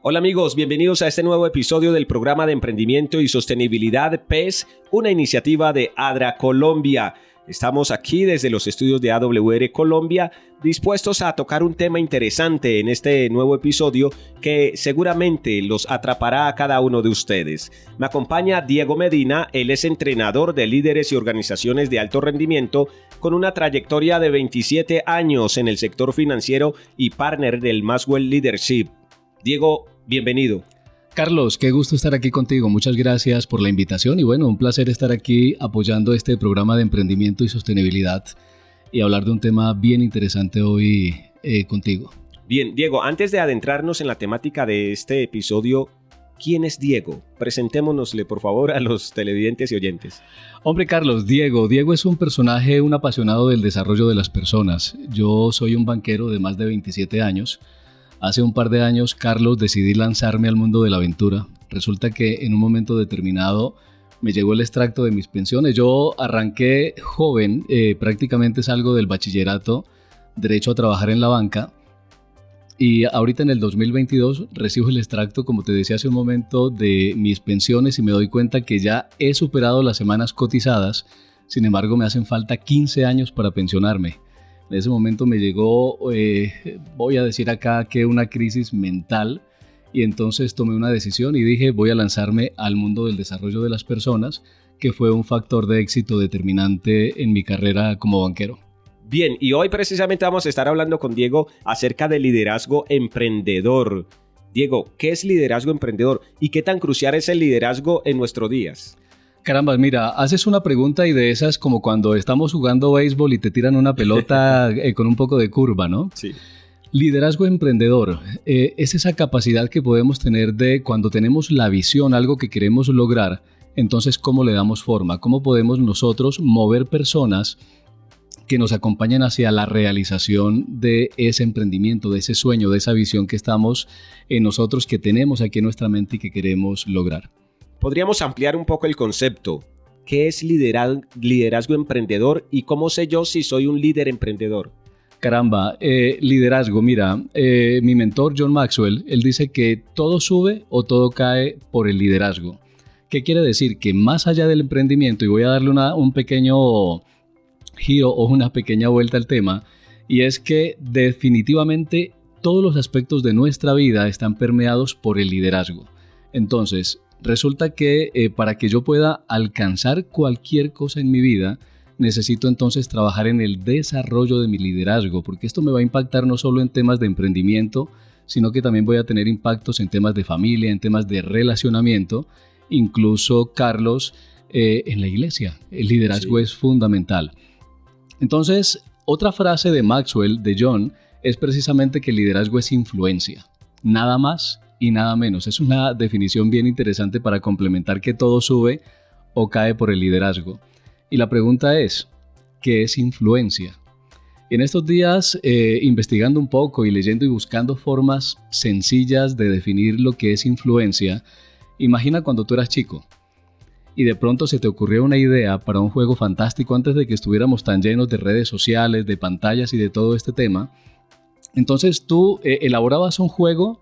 Hola amigos, bienvenidos a este nuevo episodio del programa de emprendimiento y sostenibilidad PES, una iniciativa de ADRA Colombia. Estamos aquí desde los estudios de AWR Colombia, dispuestos a tocar un tema interesante en este nuevo episodio que seguramente los atrapará a cada uno de ustedes. Me acompaña Diego Medina, él es entrenador de líderes y organizaciones de alto rendimiento con una trayectoria de 27 años en el sector financiero y partner del Maxwell Leadership. Diego, bienvenido. Carlos, qué gusto estar aquí contigo. Muchas gracias por la invitación y bueno, un placer estar aquí apoyando este programa de emprendimiento y sostenibilidad y hablar de un tema bien interesante hoy contigo. Bien, Diego, antes de adentrarnos en la temática de este episodio, ¿quién es Diego? Presentémonosle, por favor, a los televidentes y oyentes. Hombre, Carlos, Diego es un personaje, un apasionado del desarrollo de las personas. Yo soy un banquero de más de 27 años. Hace un par de años, Carlos, decidí lanzarme al mundo de la aventura. Resulta que en un momento determinado me llegó el extracto de mis pensiones. Yo arranqué joven, prácticamente salgo del bachillerato, derecho a trabajar en la banca. Y ahorita en el 2022 recibo el extracto, como te decía hace un momento, de mis pensiones y me doy cuenta que ya he superado las semanas cotizadas. Sin embargo, me hacen falta 15 años para pensionarme. En ese momento me llegó, voy a decir acá que una crisis mental y entonces tomé una decisión y dije voy a lanzarme al mundo del desarrollo de las personas, que fue un factor de éxito determinante en mi carrera como banquero. Bien, y hoy precisamente vamos a estar hablando con Diego acerca del liderazgo emprendedor. Diego, ¿qué es liderazgo emprendedor y qué tan crucial es el liderazgo en nuestros días? Caramba, mira, haces una pregunta y de esas como cuando estamos jugando béisbol y te tiran una pelota con un poco de curva, ¿no? Sí. Liderazgo emprendedor es esa capacidad que podemos tener de cuando tenemos la visión, algo que queremos lograr, entonces ¿cómo le damos forma? ¿Cómo podemos nosotros mover personas que nos acompañen hacia la realización de ese emprendimiento, de ese sueño, de esa visión que estamos en nosotros, que tenemos aquí en nuestra mente y que queremos lograr? Podríamos ampliar un poco el concepto. ¿Qué es liderazgo emprendedor y cómo sé yo si soy un líder emprendedor? Caramba, liderazgo, mira, mi mentor John Maxwell, él dice que todo sube o todo cae por el liderazgo. ¿Qué quiere decir? Que más allá del emprendimiento, y voy a darle un pequeño giro o una pequeña vuelta al tema, y es que definitivamente todos los aspectos de nuestra vida están permeados por el liderazgo. Entonces, resulta que para que yo pueda alcanzar cualquier cosa en mi vida, necesito entonces trabajar en el desarrollo de mi liderazgo, porque esto me va a impactar no solo en temas de emprendimiento, sino que también voy a tener impactos en temas de familia, en temas de relacionamiento, incluso, Carlos, en la iglesia. El liderazgo es fundamental. Entonces, otra frase de Maxwell, de John, es precisamente que el liderazgo es influencia. Nada más y nada menos. Es una definición bien interesante para complementar que todo sube o cae por el liderazgo. Y la pregunta es, ¿qué es influencia? En estos días, investigando un poco y leyendo y buscando formas sencillas de definir lo que es influencia, imagina cuando tú eras chico y de pronto se te ocurrió una idea para un juego fantástico antes de que estuviéramos tan llenos de redes sociales, de pantallas y de todo este tema. Entonces tú elaborabas un juego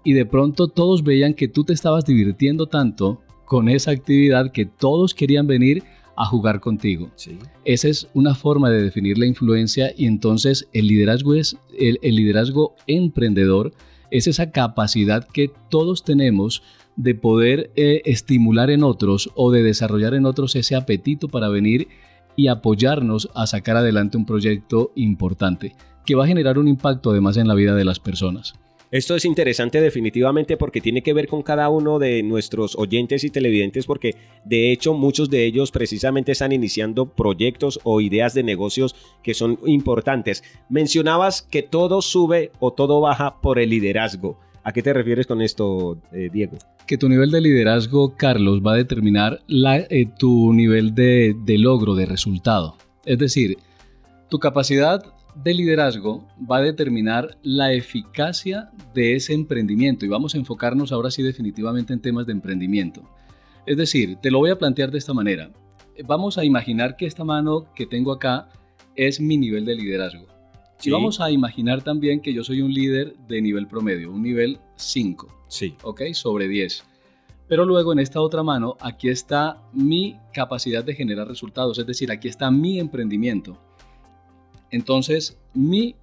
y de pronto todos veían que tú te estabas divirtiendo tanto con esa actividad que todos querían venir a jugar contigo. Sí. Esa es una forma de definir la influencia y entonces el liderazgo es el liderazgo emprendedor, es esa capacidad que todos tenemos de poder estimular en otros o de desarrollar en otros ese apetito para venir y apoyarnos a sacar adelante un proyecto importante que va a generar un impacto además en la vida de las personas. Esto es interesante definitivamente porque tiene que ver con cada uno de nuestros oyentes y televidentes, porque de hecho muchos de ellos precisamente están iniciando proyectos o ideas de negocios que son importantes. Mencionabas que todo sube o todo baja por el liderazgo. ¿A qué te refieres con esto, Diego? Que tu nivel de liderazgo, Carlos, va a determinar tu nivel de logro, de resultado. Es decir, tu capacidad de liderazgo va a determinar la eficacia de ese emprendimiento y vamos a enfocarnos ahora sí definitivamente en temas de emprendimiento. Es decir, te lo voy a plantear de esta manera. Vamos a imaginar que esta mano que tengo acá es mi nivel de liderazgo. Y vamos a imaginar también que yo soy un líder de nivel promedio, un nivel 5, Sí. ¿ok? Sobre 10. Pero luego en esta otra mano, aquí está mi capacidad de generar resultados, es decir, aquí está mi emprendimiento. Entonces, mi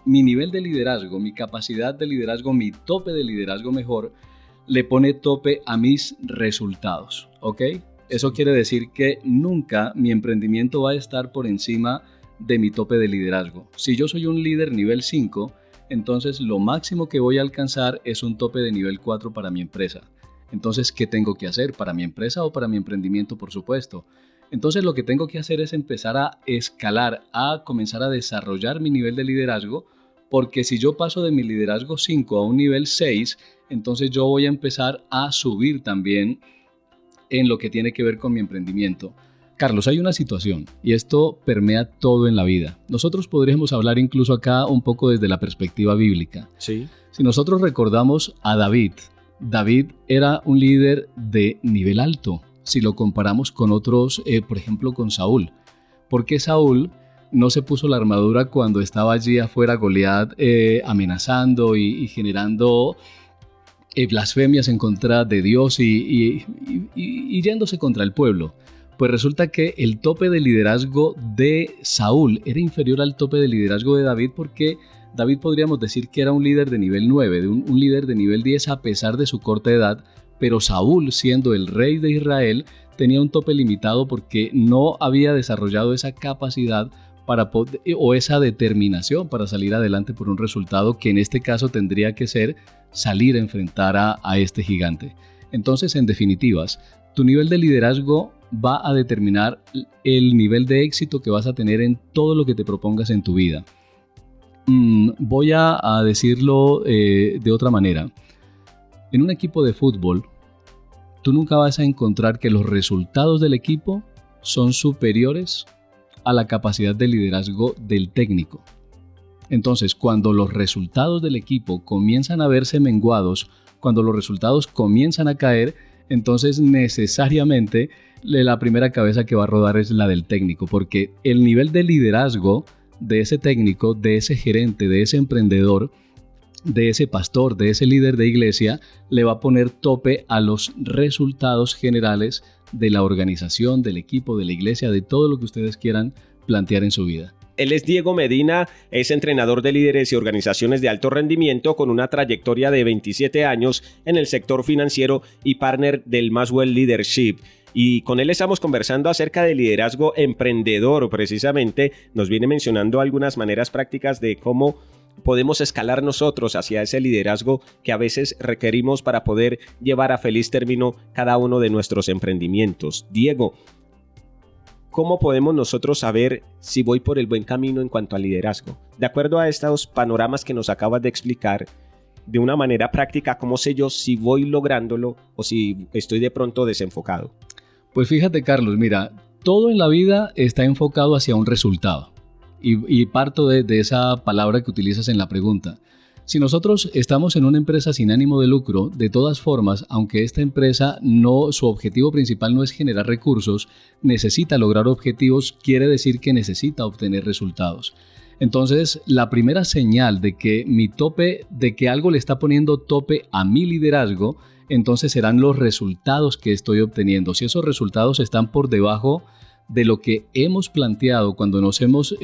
nivel de liderazgo, mi capacidad de liderazgo, mi tope de liderazgo mejor, le pone tope a mis resultados, ¿ok? Eso quiere decir que nunca mi emprendimiento va a estar por encima de mi tope de liderazgo. Si yo soy un líder nivel 5, entonces lo máximo que voy a alcanzar es un tope de nivel 4 para mi empresa. Entonces, ¿qué tengo que hacer? ¿Para mi empresa o para mi emprendimiento, por supuesto? Entonces, lo que tengo que hacer es empezar a escalar, a comenzar a desarrollar mi nivel de liderazgo, porque si yo paso de mi liderazgo 5 a un nivel 6, entonces yo voy a empezar a subir también en lo que tiene que ver con mi emprendimiento. Carlos, hay una situación y esto permea todo en la vida. Nosotros podríamos hablar incluso acá un poco desde la perspectiva bíblica. Sí. Si nosotros recordamos a David era un líder de nivel alto, si lo comparamos con otros, por ejemplo con Saúl. Porque Saúl no se puso la armadura cuando estaba allí afuera Goliat amenazando y generando blasfemias en contra de Dios y yéndose contra el pueblo. Pues resulta que el tope de liderazgo de Saúl era inferior al tope de liderazgo de David, porque David podríamos decir que era un líder de nivel 9, un líder de nivel 10 a pesar de su corta edad, pero Saúl, siendo el rey de Israel, tenía un tope limitado porque no había desarrollado esa capacidad o esa determinación para salir adelante por un resultado que en este caso tendría que ser salir a enfrentar a este gigante. Entonces, en definitivas, tu nivel de liderazgo va a determinar el nivel de éxito que vas a tener en todo lo que te propongas en tu vida. Voy a decirlo de otra manera. En un equipo de fútbol, tú nunca vas a encontrar que los resultados del equipo son superiores a la capacidad de liderazgo del técnico. Entonces, cuando los resultados del equipo comienzan a verse menguados, cuando los resultados comienzan a caer, entonces necesariamente la primera cabeza que va a rodar es la del técnico, porque el nivel de liderazgo de ese técnico, de ese gerente, de ese emprendedor, de ese pastor, de ese líder de iglesia, le va a poner tope a los resultados generales de la organización, del equipo, de la iglesia, de todo lo que ustedes quieran plantear en su vida. Él es Diego Medina, es entrenador de líderes y organizaciones de alto rendimiento con una trayectoria de 27 años en el sector financiero y partner del Maxwell Leadership. Y con él estamos conversando acerca de liderazgo emprendedor. Precisamente nos viene mencionando algunas maneras prácticas de cómo podemos escalar nosotros hacia ese liderazgo que a veces requerimos para poder llevar a feliz término cada uno de nuestros emprendimientos. Diego, ¿cómo podemos nosotros saber si voy por el buen camino en cuanto al liderazgo? De acuerdo a estos panoramas que nos acabas de explicar, de una manera práctica, ¿cómo sé yo si voy lográndolo o si estoy de pronto desenfocado? Pues fíjate, Carlos, mira, todo en la vida está enfocado hacia un resultado. Y parto de esa palabra que utilizas en la pregunta. Si nosotros estamos en una empresa sin ánimo de lucro, de todas formas, aunque esta empresa su objetivo principal no es generar recursos, necesita lograr objetivos, quiere decir que necesita obtener resultados. Entonces, la primera señal de que algo le está poniendo tope a mi liderazgo, entonces serán los resultados que estoy obteniendo. Si esos resultados están por debajo de lo que hemos planteado cuando nos hemos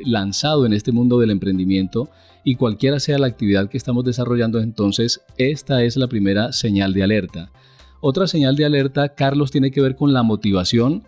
lanzado en este mundo del emprendimiento, y cualquiera sea la actividad que estamos desarrollando, entonces esta es la primera señal de alerta. Otra señal de alerta, Carlos, tiene que ver con la motivación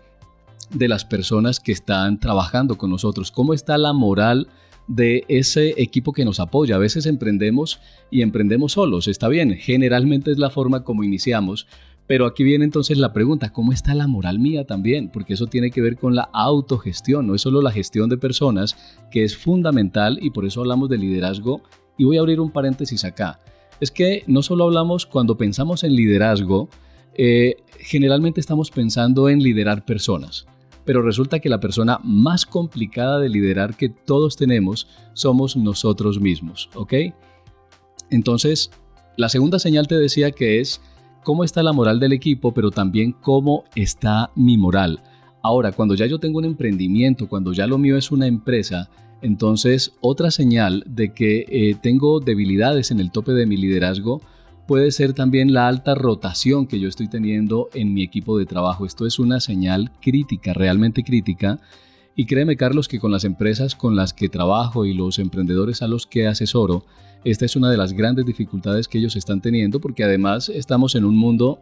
de las personas que están trabajando con nosotros. ¿Cómo está la moral de ese equipo que nos apoya? A veces emprendemos y emprendemos solos, está bien, generalmente es la forma como iniciamos, pero aquí viene entonces la pregunta, ¿cómo está la moral mía también? Porque eso tiene que ver con la autogestión, no es solo la gestión de personas, que es fundamental, y por eso hablamos de liderazgo. Y voy a abrir un paréntesis acá. Es que no solo hablamos, cuando pensamos en liderazgo, generalmente estamos pensando en liderar personas, pero resulta que la persona más complicada de liderar que todos tenemos somos nosotros mismos, ¿ok? Entonces, la segunda señal te decía que es cómo está la moral del equipo, pero también cómo está mi moral. Ahora, cuando ya yo tengo un emprendimiento, cuando ya lo mío es una empresa, Entonces, otra señal de que tengo debilidades en el tope de mi liderazgo puede ser también la alta rotación que yo estoy teniendo en mi equipo de trabajo. Esto es una señal crítica, realmente crítica. Y créeme, Carlos, que con las empresas con las que trabajo y los emprendedores a los que asesoro, esta es una de las grandes dificultades que ellos están teniendo, porque además estamos en un mundo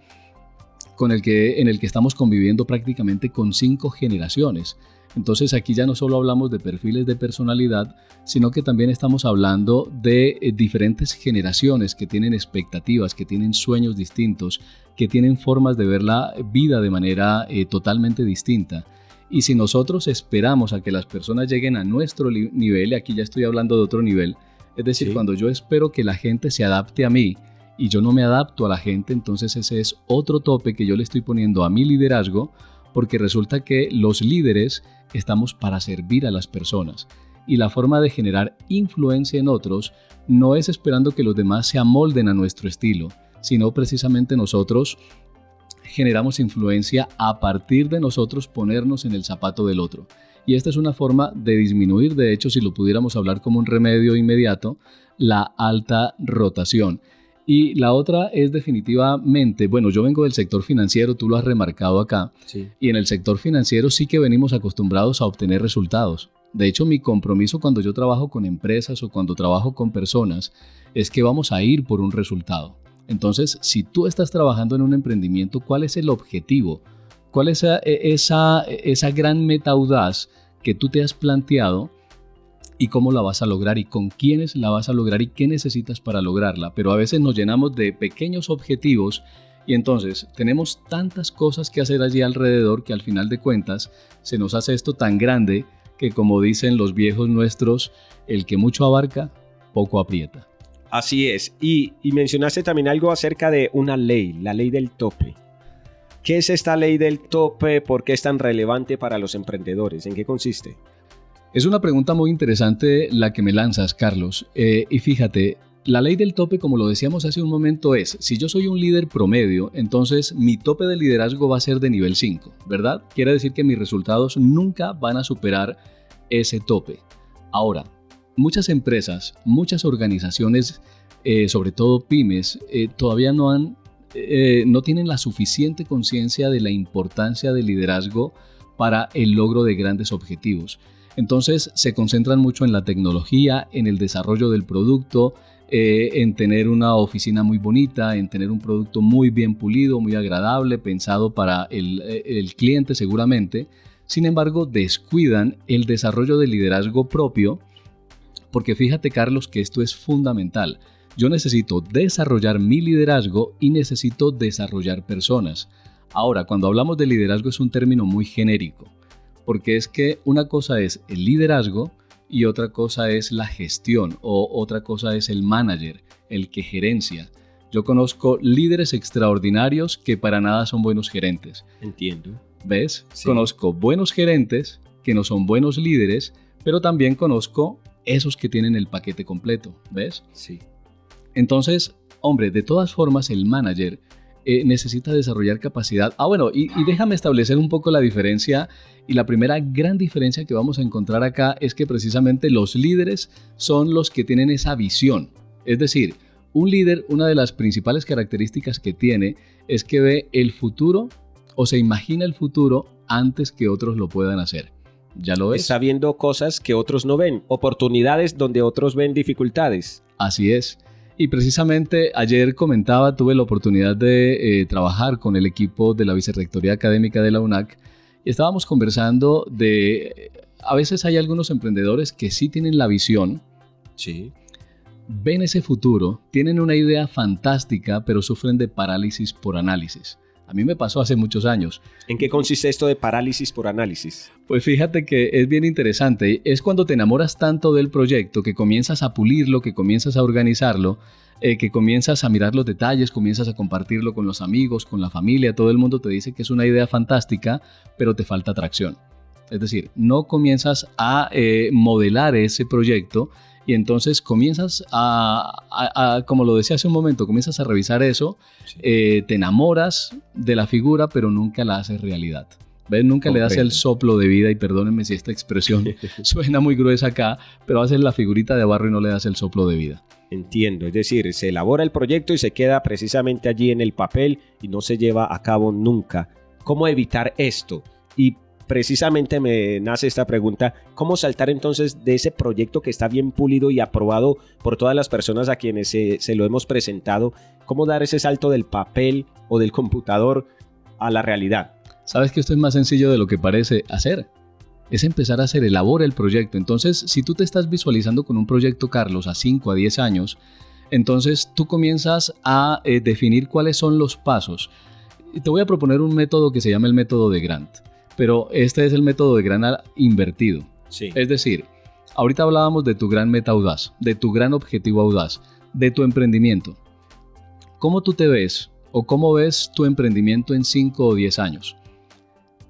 en el que estamos conviviendo prácticamente con 5 generaciones. Entonces aquí ya no solo hablamos de perfiles de personalidad, sino que también estamos hablando de diferentes generaciones que tienen expectativas, que tienen sueños distintos, que tienen formas de ver la vida de manera totalmente distinta. Y si nosotros esperamos a que las personas lleguen a nuestro nivel, y aquí ya estoy hablando de otro nivel, es decir, cuando yo espero que la gente se adapte a mí y yo no me adapto a la gente, entonces ese es otro tope que yo le estoy poniendo a mi liderazgo, porque resulta que los líderes estamos para servir a las personas. Y la forma de generar influencia en otros no es esperando que los demás se amolden a nuestro estilo, sino precisamente nosotros generamos influencia a partir de nosotros ponernos en el zapato del otro. Y esta es una forma de disminuir, de hecho, si lo pudiéramos hablar como un remedio inmediato, la alta rotación. Y la otra es definitivamente, bueno, yo vengo del sector financiero, tú lo has remarcado acá, y en el sector financiero sí que venimos acostumbrados a obtener resultados. De hecho, mi compromiso cuando yo trabajo con empresas o cuando trabajo con personas es que vamos a ir por un resultado. Entonces, si tú estás trabajando en un emprendimiento, ¿cuál es el objetivo? ¿Cuál es esa gran meta audaz que tú te has planteado? Y cómo la vas a lograr y con quiénes la vas a lograr y qué necesitas para lograrla. Pero a veces nos llenamos de pequeños objetivos y entonces tenemos tantas cosas que hacer allí alrededor que al final de cuentas se nos hace esto tan grande que, como dicen los viejos nuestros, el que mucho abarca, poco aprieta. Así es. Y mencionaste también algo acerca de una ley, la ley del tope. ¿Qué es esta ley del tope? ¿Por qué es tan relevante para los emprendedores? ¿En qué consiste? Es una pregunta muy interesante la que me lanzas, Carlos. Y fíjate, la ley del tope, como lo decíamos hace un momento, es, si yo soy un líder promedio, entonces mi tope de liderazgo va a ser de nivel 5, ¿verdad? Quiere decir que mis resultados nunca van a superar ese tope. Ahora, muchas empresas, muchas organizaciones, sobre todo pymes, todavía no tienen la suficiente conciencia de la importancia del liderazgo para el logro de grandes objetivos. Entonces se concentran mucho en la tecnología, en el desarrollo del producto, en tener una oficina muy bonita, en tener un producto muy bien pulido, muy agradable, pensado para el cliente seguramente. Sin embargo, descuidan el desarrollo del liderazgo propio, porque fíjate, Carlos, que esto es fundamental. Yo necesito desarrollar mi liderazgo y necesito desarrollar personas. Ahora, cuando hablamos de liderazgo es un término muy genérico, porque es que una cosa es el liderazgo y otra cosa es la gestión o otra cosa es el manager, el que gerencia. Yo conozco líderes extraordinarios que para nada son buenos gerentes. Entiendo. ¿Ves? Sí. Conozco buenos gerentes que no son buenos líderes, pero también conozco esos que tienen el paquete completo. ¿Ves? Sí. Entonces, hombre, de todas formas el manager necesita desarrollar capacidad. Bueno, y déjame establecer un poco la diferencia. Y la primera gran diferencia que vamos a encontrar acá es que precisamente los líderes son los que tienen esa visión. Es decir, un líder, una de las principales características que tiene es que ve el futuro o se imagina el futuro antes que otros lo puedan hacer. ¿Ya lo ves? Está viendo cosas que otros no ven, oportunidades donde otros ven dificultades. Así es. Y precisamente ayer tuve la oportunidad de trabajar con el equipo de la Vicerrectoría Académica de la UNAC y estábamos conversando a veces hay algunos emprendedores que sí tienen la visión, sí, ven ese futuro, tienen una idea fantástica, pero sufren de parálisis por análisis. A mí me pasó hace muchos años. ¿En qué consiste esto de parálisis por análisis? Pues fíjate que es bien interesante. Es cuando te enamoras tanto del proyecto que comienzas a pulirlo, que comienzas a organizarlo, que comienzas a mirar los detalles, comienzas a compartirlo con los amigos, con la familia. Todo el mundo te dice que es una idea fantástica, pero te falta tracción. Es decir, no comienzas a modelar ese proyecto y entonces comienzas como lo decía hace un momento, comienzas a revisar eso, sí. Te enamoras de la figura, pero nunca la haces realidad. ¿Ves? Nunca le das el Comprendo. soplo de vida, y perdónenme si esta expresión suena muy gruesa acá, pero haces la figurita de barro y no le das el soplo de vida. Entiendo, es decir, se elabora el proyecto y se queda precisamente allí en el papel y no se lleva a cabo nunca. ¿Cómo evitar esto? Y precisamente me nace esta pregunta, ¿cómo saltar entonces de ese proyecto que está bien pulido y aprobado por todas las personas a quienes se lo hemos presentado? ¿Cómo dar ese salto del papel o del computador a la realidad? Sabes que esto es más sencillo de lo que parece hacer. Es empezar a hacer, elabora el proyecto. Entonces, si tú te estás visualizando con un proyecto, Carlos, a 5 a 10 años, entonces tú comienzas a definir cuáles son los pasos. Y te voy a proponer un método que se llama el método de Grant, pero este es el método de Grant invertido. Sí. Es decir, ahorita hablábamos de tu gran meta audaz, de tu gran objetivo audaz, de tu emprendimiento. ¿Cómo tú te ves o cómo ves tu emprendimiento en 5 o 10 años?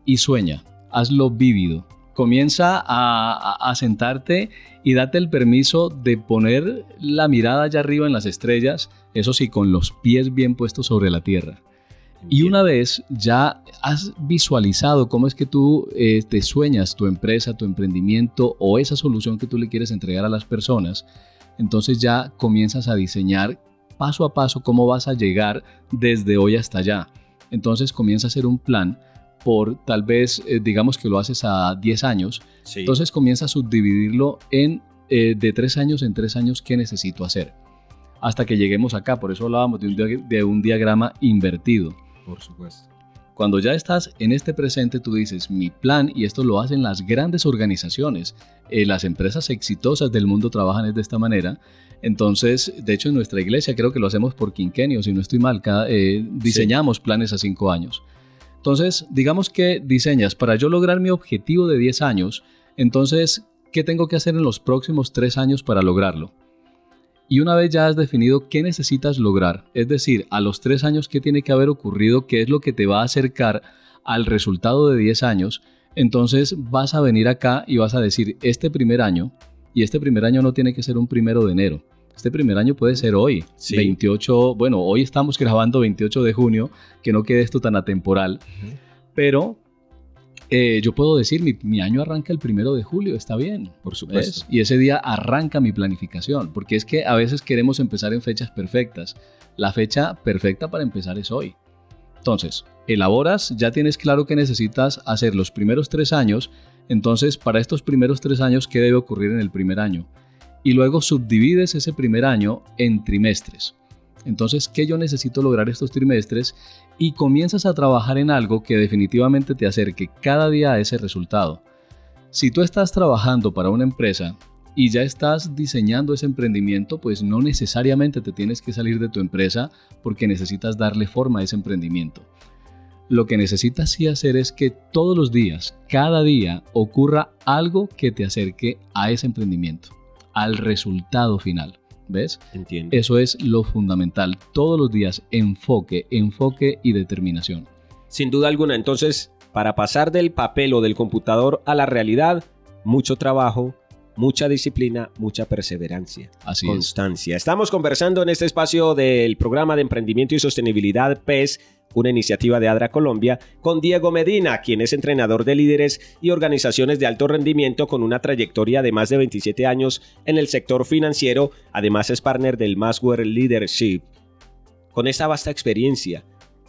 Y sueña, hazlo vívido. Comienza a sentarte y date el permiso de poner la mirada allá arriba en las estrellas, eso sí, con los pies bien puestos sobre la tierra. Y una vez ya has visualizado cómo es que tú te sueñas tu empresa, tu emprendimiento o esa solución que tú le quieres entregar a las personas, entonces ya comienzas a diseñar paso a paso cómo vas a llegar desde hoy hasta allá. Entonces comienza a hacer un plan por tal vez, digamos que lo haces a 10 años, Sí. entonces comienza a subdividirlo en de 3 años en 3 años qué necesito hacer. Hasta que lleguemos acá, por eso hablábamos de un diagrama invertido. Por supuesto. Cuando ya estás en este presente, tú dices, mi plan, y esto lo hacen las grandes organizaciones, las empresas exitosas del mundo trabajan de esta manera. Entonces, de hecho, en nuestra iglesia creo que lo hacemos por quinquenio, si no estoy mal, diseñamos planes a 5 años. Entonces, digamos que diseñas, para yo lograr mi objetivo de 10 años, entonces, ¿qué tengo que hacer en los próximos 3 años para lograrlo? Y una vez ya has definido qué necesitas lograr, es decir, a los 3 años qué tiene que haber ocurrido, qué es lo que te va a acercar al resultado de 10 años, entonces vas a venir acá y vas a decir, este primer año, y este primer año no tiene que ser un 1 de enero, este primer año puede ser hoy, Sí. 28, bueno, hoy estamos grabando 28 de junio, que no quede esto tan atemporal, pero yo puedo decir, mi año arranca el 1 de julio, está bien. Por supuesto. ¿Ves? Y ese día arranca mi planificación, porque es que a veces queremos empezar en fechas perfectas. La fecha perfecta para empezar es hoy. Entonces, elaboras, ya tienes claro que necesitas hacer los primeros 3 años, entonces para estos primeros 3 años, ¿qué debe ocurrir en el primer año? Y luego subdivides ese primer año en trimestres. Entonces, ¿qué yo necesito lograr estos trimestres? Y comienzas a trabajar en algo que definitivamente te acerque cada día a ese resultado. Si tú estás trabajando para una empresa y ya estás diseñando ese emprendimiento, pues no necesariamente te tienes que salir de tu empresa porque necesitas darle forma a ese emprendimiento. Lo que necesitas sí hacer es que todos los días, cada día, ocurra algo que te acerque a ese emprendimiento, al resultado final. ¿Ves? Entiendo. Eso es lo fundamental. Todos los días, enfoque y determinación. Sin duda alguna, entonces, para pasar del papel o del computador a la realidad, mucho trabajo, mucha disciplina, mucha perseverancia, Así constancia. Estamos conversando en este espacio del programa de emprendimiento y sostenibilidad PES, una iniciativa de ADRA Colombia, con Diego Medina, quien es entrenador de líderes y organizaciones de alto rendimiento con una trayectoria de más de 27 años en el sector financiero. Además es partner del Masware Leadership. Con esta vasta experiencia,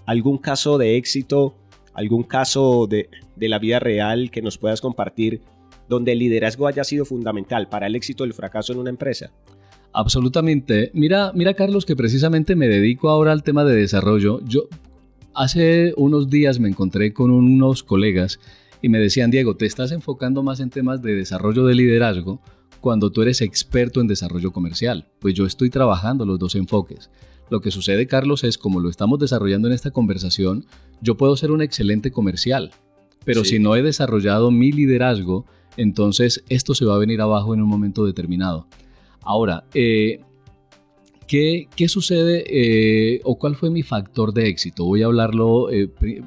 ¿algún caso de éxito, algún caso de la vida real que nos puedas compartir donde el liderazgo haya sido fundamental para el éxito o el fracaso en una empresa? Absolutamente. Mira, Carlos, que precisamente me dedico ahora al tema de desarrollo. Hace unos días me encontré con unos colegas y me decían, Diego, te estás enfocando más en temas de desarrollo de liderazgo cuando tú eres experto en desarrollo comercial. Pues yo estoy trabajando los dos enfoques. Lo que sucede, Carlos, es como lo estamos desarrollando en esta conversación, yo puedo ser un excelente comercial, pero Sí. si no he desarrollado mi liderazgo, entonces esto se va a venir abajo en un momento determinado. Ahora, ¿qué sucede o cuál fue mi factor de éxito? Voy a hablarlo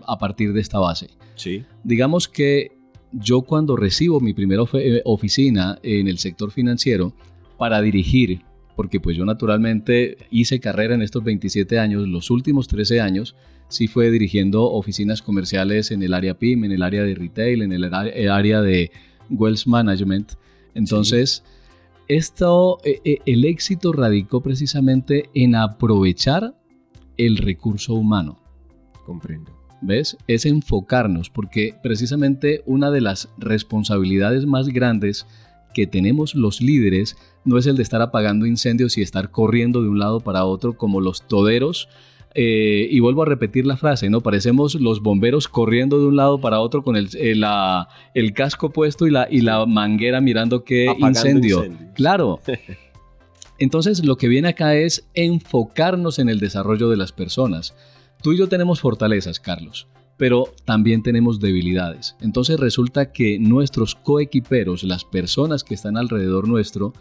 a partir de esta base. Sí. Digamos que yo cuando recibo mi primera oficina en el sector financiero para dirigir porque pues yo naturalmente hice carrera en estos 27 años, los últimos 13 años sí fue dirigiendo oficinas comerciales en el área PYME, en el área de retail, en el área de wealth management. Entonces, el éxito radicó precisamente en aprovechar el recurso humano. Comprendo. ¿Ves? Es enfocarnos, porque precisamente una de las responsabilidades más grandes que tenemos los líderes no es el de estar apagando incendios y estar corriendo de un lado para otro como los toderos. Y vuelvo a repetir la frase, ¿no? Parecemos los bomberos corriendo de un lado para otro con el casco puesto y la manguera mirando qué incendio. Claro. Entonces, lo que viene acá es enfocarnos en el desarrollo de las personas. Tú y yo tenemos fortalezas, Carlos, pero también tenemos debilidades. Entonces, resulta que nuestros coequiperos, las personas que están alrededor nuestro,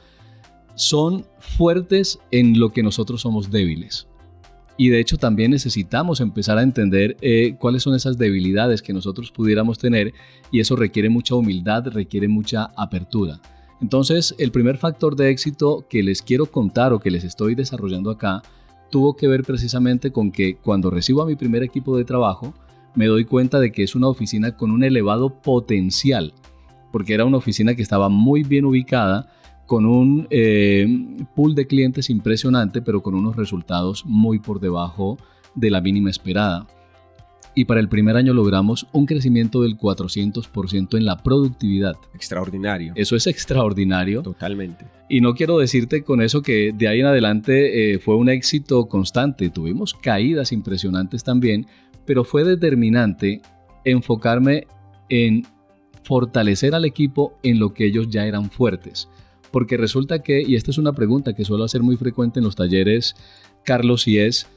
son fuertes en lo que nosotros somos débiles. Y de hecho también necesitamos empezar a entender cuáles son esas debilidades que nosotros pudiéramos tener, y eso requiere mucha humildad, requiere mucha apertura. Entonces, el primer factor de éxito que les quiero contar o que les estoy desarrollando acá tuvo que ver precisamente con que cuando recibo a mi primer equipo de trabajo me doy cuenta de que es una oficina con un elevado potencial, porque era una oficina que estaba muy bien ubicada, con un pool de clientes impresionante, pero con unos resultados muy por debajo de la mínima esperada. Y para el primer año logramos un crecimiento del 400% en la productividad. Extraordinario. Eso es extraordinario. Totalmente. Y no quiero decirte con eso que de ahí en adelante fue un éxito constante. Tuvimos caídas impresionantes también, pero fue determinante enfocarme en fortalecer al equipo en lo que ellos ya eran fuertes. Porque resulta que, y esta es una pregunta que suelo hacer muy frecuente en los talleres, Carlos, y es,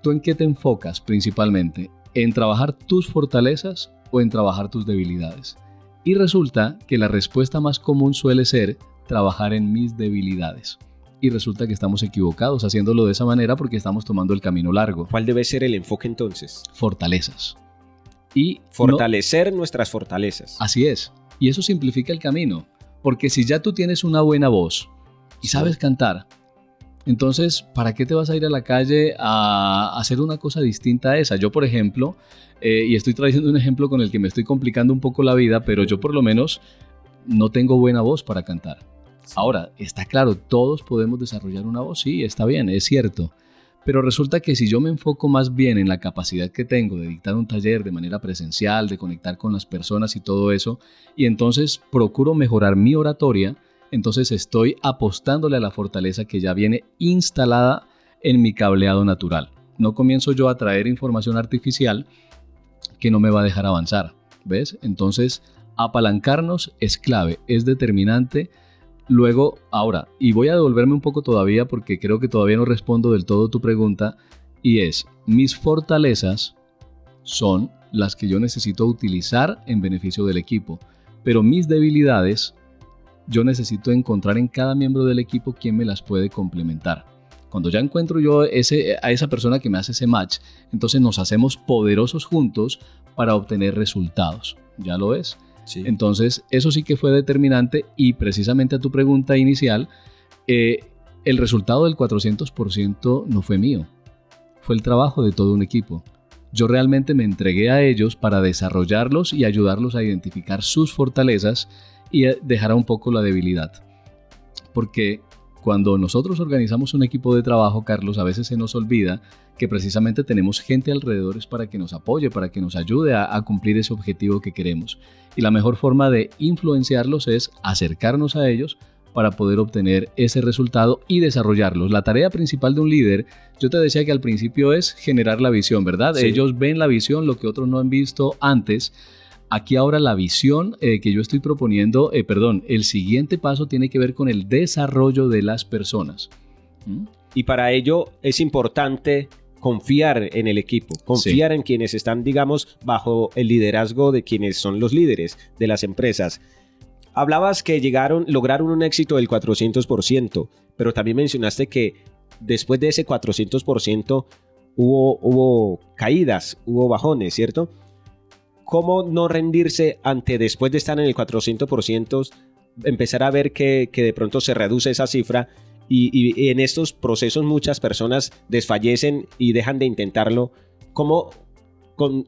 ¿tú en qué te enfocas principalmente? ¿En trabajar tus fortalezas o en trabajar tus debilidades? Y resulta que la respuesta más común suele ser trabajar en mis debilidades. Y resulta que estamos equivocados haciéndolo de esa manera porque estamos tomando el camino largo. ¿Cuál debe ser el enfoque entonces? Fortalezas. Y fortalecer nuestras fortalezas. Así es. Y eso simplifica el camino. Porque si ya tú tienes una buena voz y sabes cantar, entonces, ¿para qué te vas a ir a la calle a hacer una cosa distinta a esa? Yo, por ejemplo, y estoy trayendo un ejemplo con el que me estoy complicando un poco la vida, pero yo por lo menos no tengo buena voz para cantar. Ahora, está claro, todos podemos desarrollar una voz, sí, está bien, es cierto. Pero resulta que si yo me enfoco más bien en la capacidad que tengo de dictar un taller de manera presencial, de conectar con las personas y todo eso, y entonces procuro mejorar mi oratoria, entonces estoy apostándole a la fortaleza que ya viene instalada en mi cableado natural. No comienzo yo a traer información artificial que no me va a dejar avanzar, ¿ves? Entonces, apalancarnos es clave, es determinante. Luego, ahora, y voy a devolverme un poco todavía porque creo que todavía no respondo del todo tu pregunta, y es, mis fortalezas son las que yo necesito utilizar en beneficio del equipo, pero mis debilidades yo necesito encontrar en cada miembro del equipo quien me las puede complementar. Cuando ya encuentro yo a esa persona que me hace ese match, entonces nos hacemos poderosos juntos para obtener resultados. ¿Ya lo ves? Sí. Entonces, eso sí que fue determinante, y precisamente a tu pregunta inicial, el resultado del 400% no fue mío, fue el trabajo de todo un equipo. Yo realmente me entregué a ellos para desarrollarlos y ayudarlos a identificar sus fortalezas y dejar un poco la debilidad. Porque cuando nosotros organizamos un equipo de trabajo, Carlos, a veces se nos olvida que precisamente tenemos gente alrededor para que nos apoye, para que nos ayude a cumplir ese objetivo que queremos. Y la mejor forma de influenciarlos es acercarnos a ellos para poder obtener ese resultado y desarrollarlos. La tarea principal de un líder, yo te decía que al principio es generar la visión, ¿verdad? Sí. Ellos ven la visión, lo que otros no han visto antes. Aquí ahora la visión que yo estoy proponiendo, el siguiente paso tiene que ver con el desarrollo de las personas. Y para ello es importante confiar en el equipo, confiar en quienes están, digamos, bajo el liderazgo de quienes son los líderes de las empresas. Hablabas que lograron un éxito del 400%, pero también mencionaste que después de ese 400% hubo caídas, hubo bajones, ¿cierto? ¿Cómo no rendirse ante, después de estar en el 400%, empezar a ver que de pronto se reduce esa cifra y en estos procesos muchas personas desfallecen y dejan de intentarlo. ¿Cómo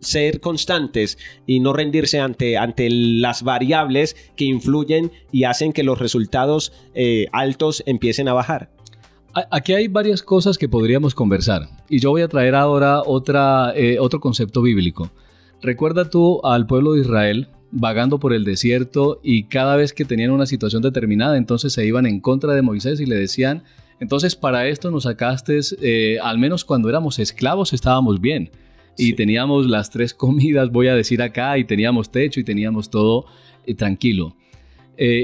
ser constantes y no rendirse ante las variables que influyen y hacen que los resultados altos empiecen a bajar? Aquí hay varias cosas que podríamos conversar y yo voy a traer ahora otro concepto bíblico. Recuerda tú al pueblo de Israel vagando por el desierto y cada vez que tenían una situación determinada, entonces se iban en contra de Moisés y le decían: entonces para esto nos sacaste, al menos cuando éramos esclavos estábamos bien. Y teníamos las 3 comidas, voy a decir acá, y teníamos techo y teníamos todo tranquilo.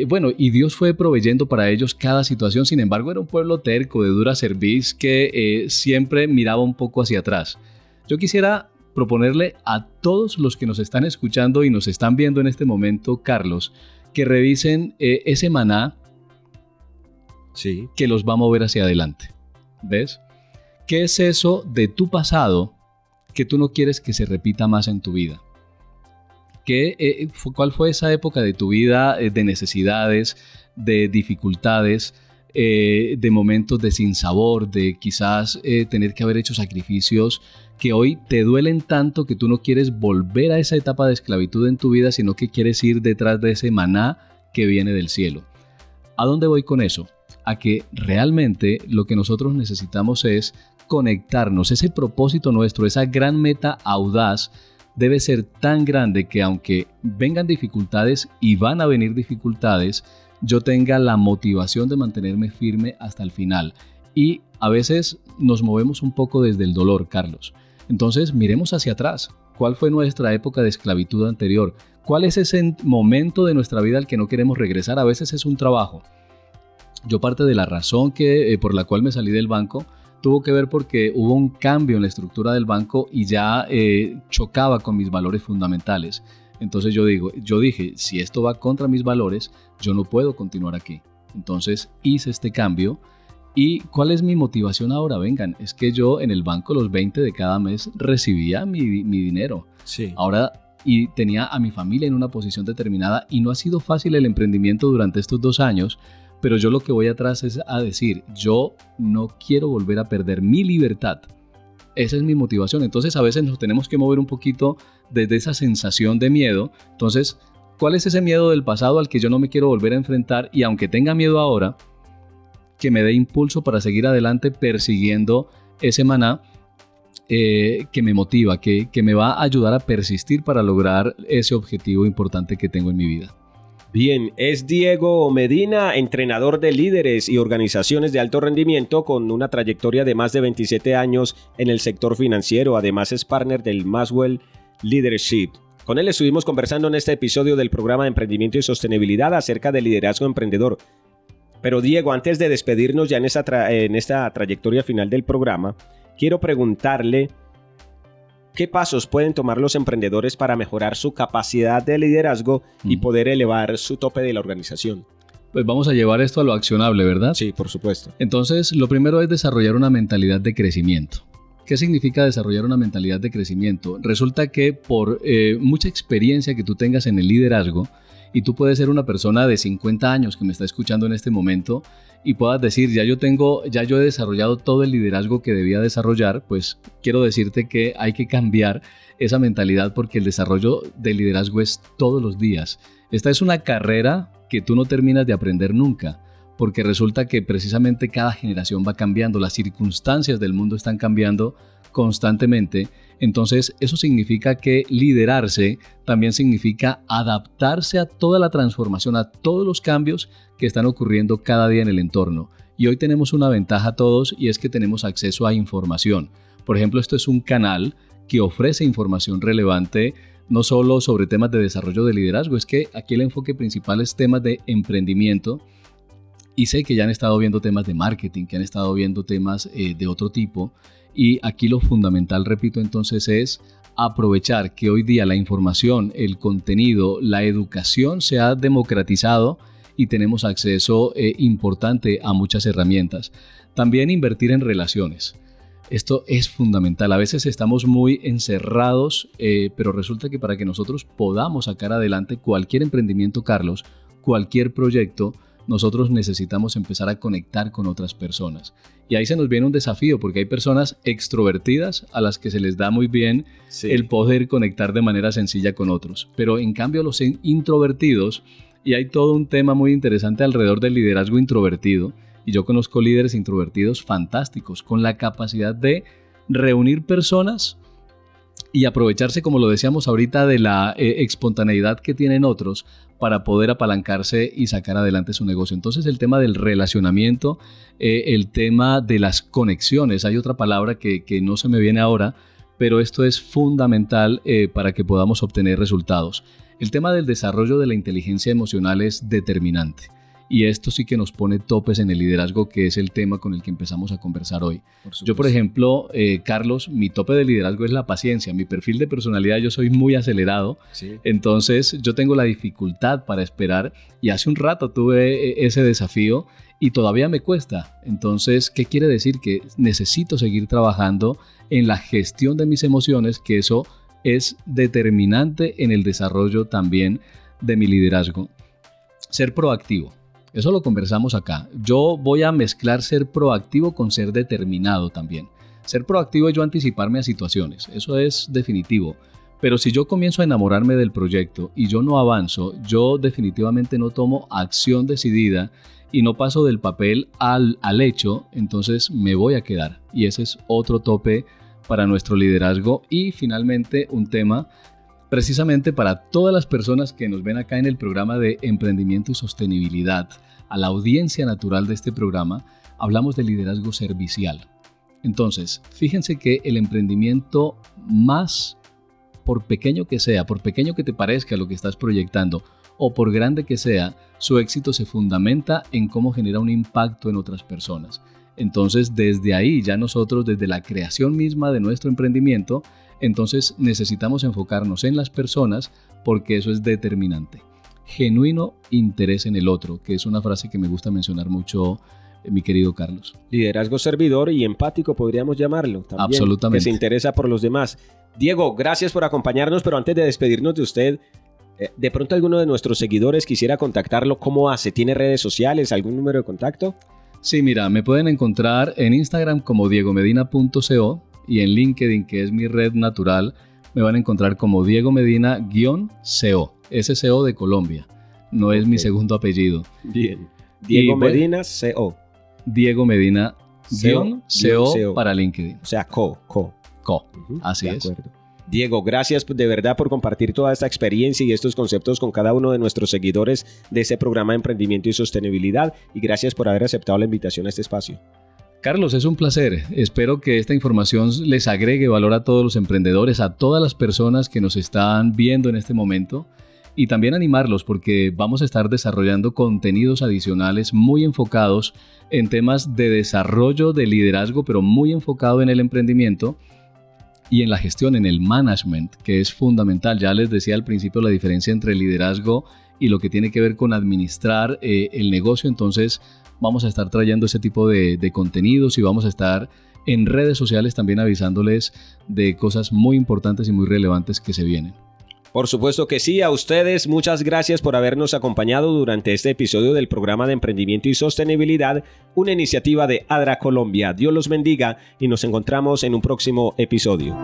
Bueno, y Dios fue proveyendo para ellos cada situación. Sin embargo, era un pueblo terco, de dura cerviz, que siempre miraba un poco hacia atrás. Yo quisiera proponerle a todos los que nos están escuchando y nos están viendo en este momento, Carlos, que revisen ese maná que los va a mover hacia adelante. ¿Ves? ¿Qué es eso de tu pasado que tú no quieres que se repita más en tu vida? ¿Cuál fue esa época de tu vida de necesidades, de dificultades, de momentos de sinsabor, de quizás tener que haber hecho sacrificios que hoy te duelen tanto que tú no quieres volver a esa etapa de esclavitud en tu vida, sino que quieres ir detrás de ese maná que viene del cielo? ¿A dónde voy con eso? A que realmente lo que nosotros necesitamos es conectarnos. Ese propósito nuestro, esa gran meta audaz, debe ser tan grande que aunque vengan dificultades, y van a venir dificultades, yo tenga la motivación de mantenerme firme hasta el final. Y a veces nos movemos un poco desde el dolor, Carlos. Entonces miremos hacia atrás. ¿Cuál fue nuestra época de esclavitud anterior? ¿Cuál es ese momento de nuestra vida al que no queremos regresar? A veces es un trabajo. Yo parte de la razón por la cual me salí del banco tuvo que ver porque hubo un cambio en la estructura del banco y ya chocaba con mis valores fundamentales. Entonces yo dije, si esto va contra mis valores, yo no puedo continuar aquí. Entonces hice este cambio. ¿Y cuál es mi motivación ahora? Vengan, es que yo en el banco los 20 de cada mes recibía mi dinero. Sí. Ahora, y tenía a mi familia en una posición determinada, y no ha sido fácil el emprendimiento durante estos 2 años, pero yo lo que voy atrás es a decir, yo no quiero volver a perder mi libertad. Esa es mi motivación. Entonces a veces nos tenemos que mover un poquito desde esa sensación de miedo. Entonces, ¿cuál es ese miedo del pasado al que yo no me quiero volver a enfrentar? Y aunque tenga miedo ahora, que me dé impulso para seguir adelante persiguiendo ese maná que me motiva, que me va a ayudar a persistir para lograr ese objetivo importante que tengo en mi vida. Bien, es Diego Medina, entrenador de líderes y organizaciones de alto rendimiento con una trayectoria de más de 27 años en el sector financiero. Además es partner del Maxwell Leadership. Con él estuvimos conversando en este episodio del programa de Emprendimiento y Sostenibilidad acerca del liderazgo emprendedor. Pero Diego, antes de despedirnos ya en esta trayectoria final del programa, quiero preguntarle ¿qué pasos pueden tomar los emprendedores para mejorar su capacidad de liderazgo y poder elevar su tope de la organización? Pues vamos a llevar esto a lo accionable, ¿verdad? Sí, por supuesto. Entonces, lo primero es desarrollar una mentalidad de crecimiento. ¿Qué significa desarrollar una mentalidad de crecimiento? Resulta que por mucha experiencia que tú tengas en el liderazgo, y tú puedes ser una persona de 50 años que me está escuchando en este momento y puedas decir, ya yo he desarrollado todo el liderazgo que debía desarrollar, pues quiero decirte que hay que cambiar esa mentalidad porque el desarrollo del liderazgo es todos los días. Esta es una carrera que tú no terminas de aprender nunca, porque resulta que precisamente cada generación va cambiando, las circunstancias del mundo están cambiando constantemente. Entonces eso significa que liderarse también significa adaptarse a toda la transformación, a todos los cambios que están ocurriendo cada día en el entorno. Y hoy tenemos una ventaja todos y es que tenemos acceso a información. Por ejemplo, esto es un canal que ofrece información relevante no solo sobre temas de desarrollo de liderazgo, es que aquí el enfoque principal es temas de emprendimiento. Y sé que ya han estado viendo temas de marketing, que han estado viendo temas de otro tipo. Y aquí lo fundamental, repito, entonces es aprovechar que hoy día la información, el contenido, la educación se ha democratizado y tenemos acceso importante a muchas herramientas. También invertir en relaciones. Esto es fundamental. A veces estamos muy encerrados, pero resulta que para que nosotros podamos sacar adelante cualquier emprendimiento, Carlos, cualquier proyecto, nosotros necesitamos empezar a conectar con otras personas. Y ahí se nos viene un desafío, porque hay personas extrovertidas a las que se les da muy bien el poder conectar de manera sencilla con otros. Pero en cambio los introvertidos, y hay todo un tema muy interesante alrededor del liderazgo introvertido, y yo conozco líderes introvertidos fantásticos, con la capacidad de reunir personas y aprovecharse, como lo decíamos ahorita, de la espontaneidad que tienen otros para poder apalancarse y sacar adelante su negocio. Entonces el tema del relacionamiento, el tema de las conexiones, hay otra palabra que no se me viene ahora, pero esto es fundamental para que podamos obtener resultados. El tema del desarrollo de la inteligencia emocional es determinante. Y esto sí que nos pone topes en el liderazgo, que es el tema con el que empezamos a conversar hoy. Yo, por ejemplo, Carlos, mi tope de liderazgo es la paciencia. Mi perfil de personalidad, yo soy muy acelerado. Sí. Entonces, yo tengo la dificultad para esperar. Y hace un rato tuve ese desafío y todavía me cuesta. Entonces, ¿qué quiere decir? Que necesito seguir trabajando en la gestión de mis emociones, que eso es determinante en el desarrollo también de mi liderazgo. Ser proactivo. Eso lo conversamos acá. Yo voy a mezclar ser proactivo con ser determinado también. Ser proactivo es yo anticiparme a situaciones. Eso es definitivo. Pero si yo comienzo a enamorarme del proyecto y yo no avanzo, yo definitivamente no tomo acción decidida y no paso del papel al hecho, entonces me voy a quedar. Y ese es otro tope para nuestro liderazgo. Y finalmente un tema precisamente para todas las personas que nos ven acá en el programa de Emprendimiento y Sostenibilidad, a la audiencia natural de este programa, hablamos de liderazgo servicial. Entonces, fíjense que el emprendimiento, más por pequeño que sea, por pequeño que te parezca lo que estás proyectando, o por grande que sea, su éxito se fundamenta en cómo genera un impacto en otras personas. Entonces, desde ahí, ya nosotros, desde la creación misma de nuestro emprendimiento, entonces necesitamos enfocarnos en las personas, porque eso es determinante. Genuino interés en el otro, que es una frase que me gusta mencionar mucho, mi querido Carlos. Liderazgo servidor y empático podríamos llamarlo también. Absolutamente. Que se interesa por los demás. Diego, gracias por acompañarnos, pero antes de despedirnos de usted, de pronto alguno de nuestros seguidores quisiera contactarlo, ¿cómo hace? ¿Tiene redes sociales? ¿Algún número de contacto? Sí, mira, me pueden encontrar en Instagram como diegomedina.co y en LinkedIn, que es mi red natural, me van a encontrar como Diego Medina-CO. Ese CO de Colombia, no es mi segundo apellido. Bien. Diego Medina, CO. Diego Medina-CO para LinkedIn. O sea, Co. Así es. Acuerdo. Diego, gracias de verdad por compartir toda esta experiencia y estos conceptos con cada uno de nuestros seguidores de este programa de Emprendimiento y Sostenibilidad, y gracias por haber aceptado la invitación a este espacio. Carlos, es un placer. Espero que esta información les agregue valor a todos los emprendedores, a todas las personas que nos están viendo en este momento, y también animarlos, porque vamos a estar desarrollando contenidos adicionales muy enfocados en temas de desarrollo de liderazgo, pero muy enfocado en el emprendimiento y en la gestión, en el management, que es fundamental. Ya les decía al principio la diferencia entre el liderazgo y lo que tiene que ver con administrar el negocio. Entonces vamos a estar trayendo ese tipo de contenidos y vamos a estar en redes sociales también avisándoles de cosas muy importantes y muy relevantes que se vienen. Por supuesto que sí. A ustedes muchas gracias por habernos acompañado durante este episodio del programa de Emprendimiento y Sostenibilidad, una iniciativa de ADRA Colombia. Dios los bendiga y nos encontramos en un próximo episodio.